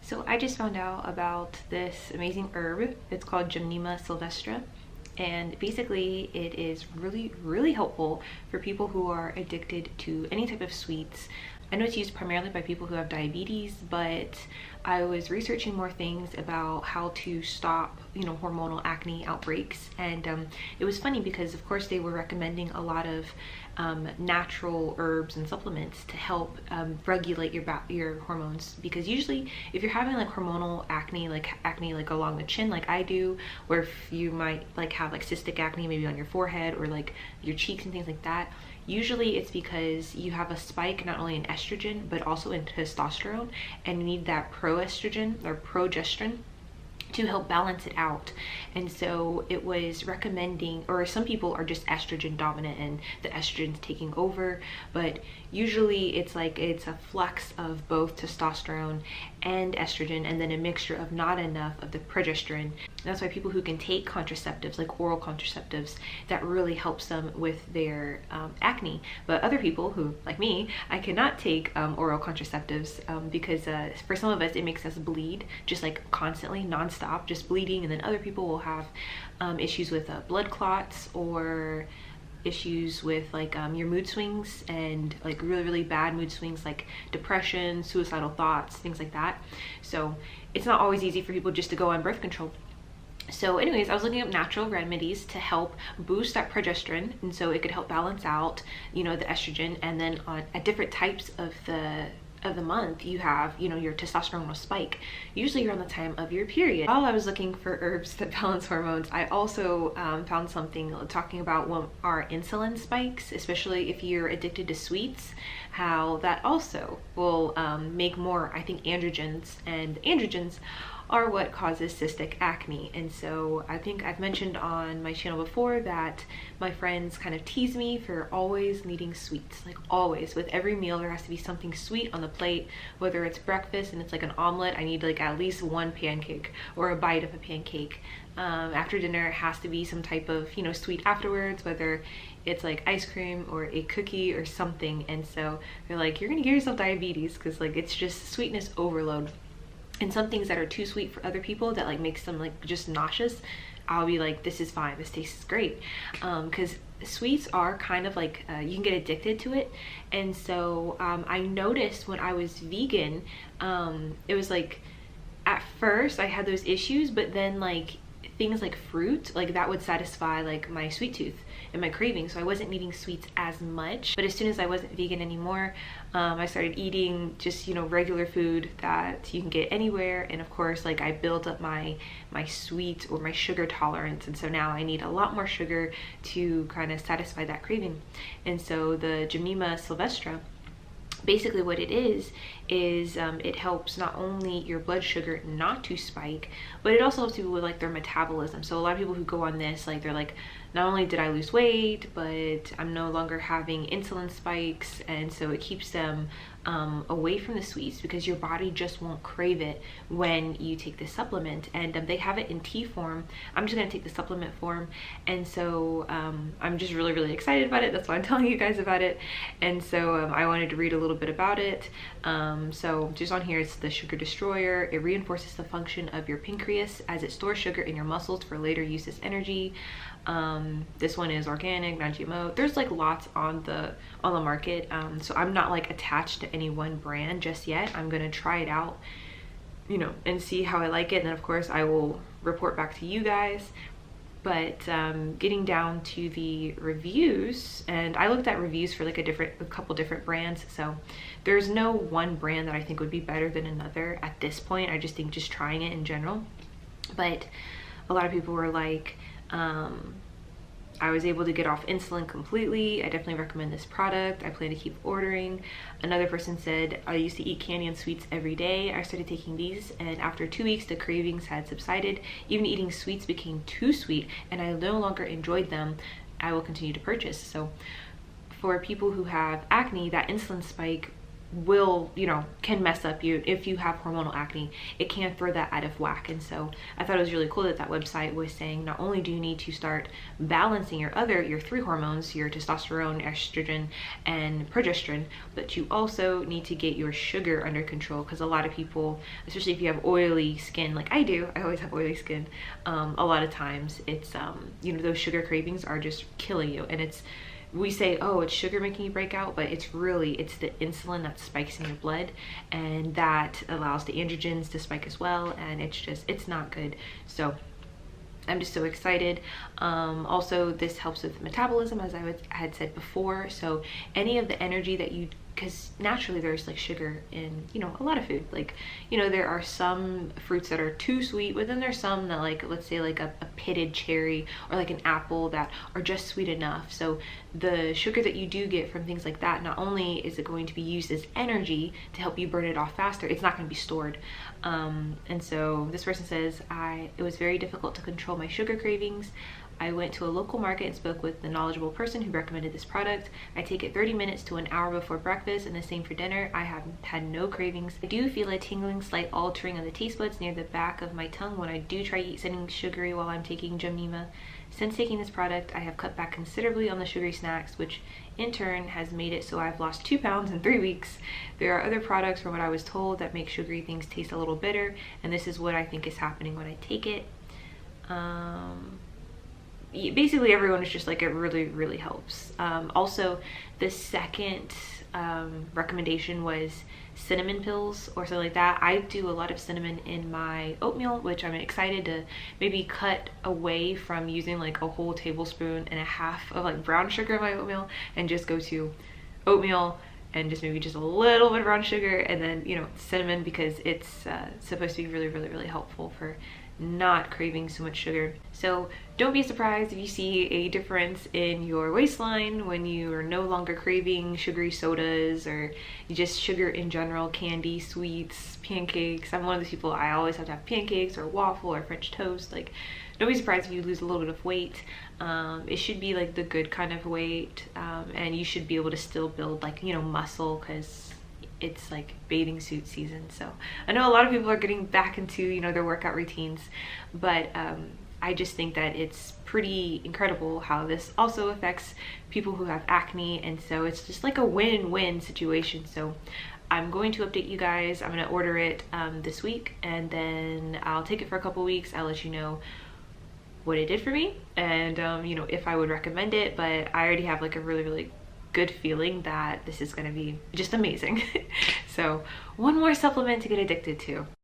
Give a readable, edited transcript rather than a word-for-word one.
So I just found out about this amazing herb. It's called Gymnema sylvestre. And basically it is really helpful for people who are addicted to any type of sweets. I know it's used primarily by people who have diabetes, but I was researching more things about how to stop, hormonal acne outbreaks. And it was funny because of course they were recommending a lot of natural herbs and supplements to help regulate your hormones, because usually if you're having like hormonal acne like along the chin like I do, or if you might like have like cystic acne maybe on your forehead or like your cheeks and things like that, usually it's because you have a spike not only in estrogen but also in testosterone, and you need that proestrogen or progesterone to help balance it out. And so it was recommending, or some people are just estrogen dominant and the estrogen's taking over, but usually it's a flux of both testosterone and estrogen, and then a mixture of not enough of the progesterone. That's why people who can take contraceptives, like oral contraceptives, that really helps them with their acne. But other people who, like me, I cannot take oral contraceptives because for some of us it makes us bleed just like constantly, nonstop, just bleeding. And then other people will have issues with blood clots, or issues with like your mood swings, and like really bad mood swings like depression, suicidal thoughts, things like that. So it's not always easy for people just to go on birth control. So anyways, I was looking up natural remedies to help boost that progesterone, and so it could help balance out the estrogen. And then at different types of the month, you have your testosterone will spike. Usually you're on the time of your period. While I was looking for herbs that balance hormones, I also found something talking about when our insulin spikes, especially if you're addicted to sweets, how that also will make more, I think, androgens, and androgens are what causes cystic acne. And so I think I've mentioned on my channel before that my friends kind of tease me for always needing sweets. Like always, with every meal there has to be something sweet on the plate. Whether it's breakfast and it's like an omelet, I need like at least one pancake or a bite of a pancake. After dinner it has to be some type of sweet afterwards, whether it's like ice cream or a cookie or something. And so they're like, you're gonna get yourself diabetes, because like it's just sweetness overload. And some things that are too sweet for other people that like makes them like just nauseous, I'll be like, this is fine, this tastes great. Because sweets are kind of like you can get addicted to it. And so I noticed when I was vegan, it was like at first I had those issues, but then like things like fruit, like that would satisfy like my sweet tooth and my craving, so I wasn't eating sweets as much. But as soon as I wasn't vegan anymore, I started eating just regular food that you can get anywhere. And of course, like I built up my sweet or my sugar tolerance, and so now I need a lot more sugar to kind of satisfy that craving. And so the Gymnema sylvestre, basically what it is it helps not only your blood sugar not to spike, but it also helps people with like their metabolism. So a lot of people who go on this, like they're like, not only did I lose weight, but I'm no longer having insulin spikes. And so it keeps them away from the sweets, because your body just won't crave it when you take this supplement. And they have it in tea form. I'm just gonna take the supplement form, and so I'm just really excited about it. That's why I'm telling you guys about it. And so I wanted to read a little bit about it. So just on here, it's the sugar destroyer. It reinforces the function of your pancreas as it stores sugar in your muscles for later use as energy. This one is organic, non-GMO. There's like lots on the market. So I'm not like attached to any one brand just yet. I'm gonna try it out, and see how I like it. And then of course I will report back to you guys. But getting down to the reviews, and I looked at reviews for like a couple different brands. So there's no one brand that I think would be better than another at this point. I just think just trying it in general. But a lot of people were like, I was able to get off insulin completely. I definitely recommend this product. I plan to keep ordering. Another person said, I used to eat candy and sweets every day. I started taking these, and after 2 weeks the cravings had subsided. Even eating sweets became too sweet and I no longer enjoyed them. I will continue to purchase. So for people who have acne, that insulin spike will, you know, can mess up you if you have hormonal acne. It can throw that out of whack. And so I thought it was really cool that that website was saying not only do you need to start balancing your three hormones, your testosterone, estrogen, and progesterone, but you also need to get your sugar under control, because a lot of people, especially if you have oily skin like I do, I always have oily skin, a lot of times it's you know, those sugar cravings are just killing you. And it's, we say, oh, it's sugar making you break out, but it's the insulin that spikes in your blood, and that allows the androgens to spike as well, and it's not good. So I'm just so excited. Also, this helps with metabolism, as I had said before. So any of the energy that you, because naturally there's like sugar in, you know, a lot of food. Like, you know, there are some fruits that are too sweet, but then there's some that, like, let's say like a pitted cherry or like an apple, that are just sweet enough. So the sugar that you do get from things like that, not only is it going to be used as energy to help you burn it off faster, it's not going to be stored. And so this person says, it was very difficult to control my sugar cravings. I went to a local market and spoke with the knowledgeable person who recommended this product. I take it 30 minutes to an hour before breakfast, and the same for dinner. I have had no cravings. I do feel a tingling, slight altering of the taste buds near the back of my tongue when I do try eat something sugary while I'm taking Gymnema. Since taking this product, I have cut back considerably on the sugary snacks, which in turn has made it so I've lost 2 pounds in 3 weeks. There are other products, from what I was told, that make sugary things taste a little bitter, and this is what I think is happening when I take it. Basically everyone is just like, it really helps. Also, the second recommendation was cinnamon pills or something like that. I do a lot of cinnamon in my oatmeal, which I'm excited to maybe cut away from using like a whole tablespoon and a half of like brown sugar in my oatmeal, and just go to oatmeal and just maybe just a little bit of brown sugar, and then, you know, cinnamon, because it's supposed to be really helpful for not craving so much sugar. So don't be surprised if you see a difference in your waistline when you are no longer craving sugary sodas, or just sugar in general, candy, sweets, pancakes. I'm one of those people, I always have to have pancakes or waffle or French toast. Like, don't be surprised if you lose a little bit of weight. It should be like the good kind of weight, and you should be able to still build, like, you know, muscle, because it's like bathing suit season. So I know a lot of people are getting back into, you know, their workout routines, but I just think that it's pretty incredible how this also affects people who have acne, and so it's just like a win-win situation. So I'm going to update you guys. I'm going to order it this week, and then I'll take it for a couple weeks. I'll let you know what it did for me, and you know, if I would recommend it. But I already have like a really good feeling that this is going to be just amazing. So one more supplement to get addicted to.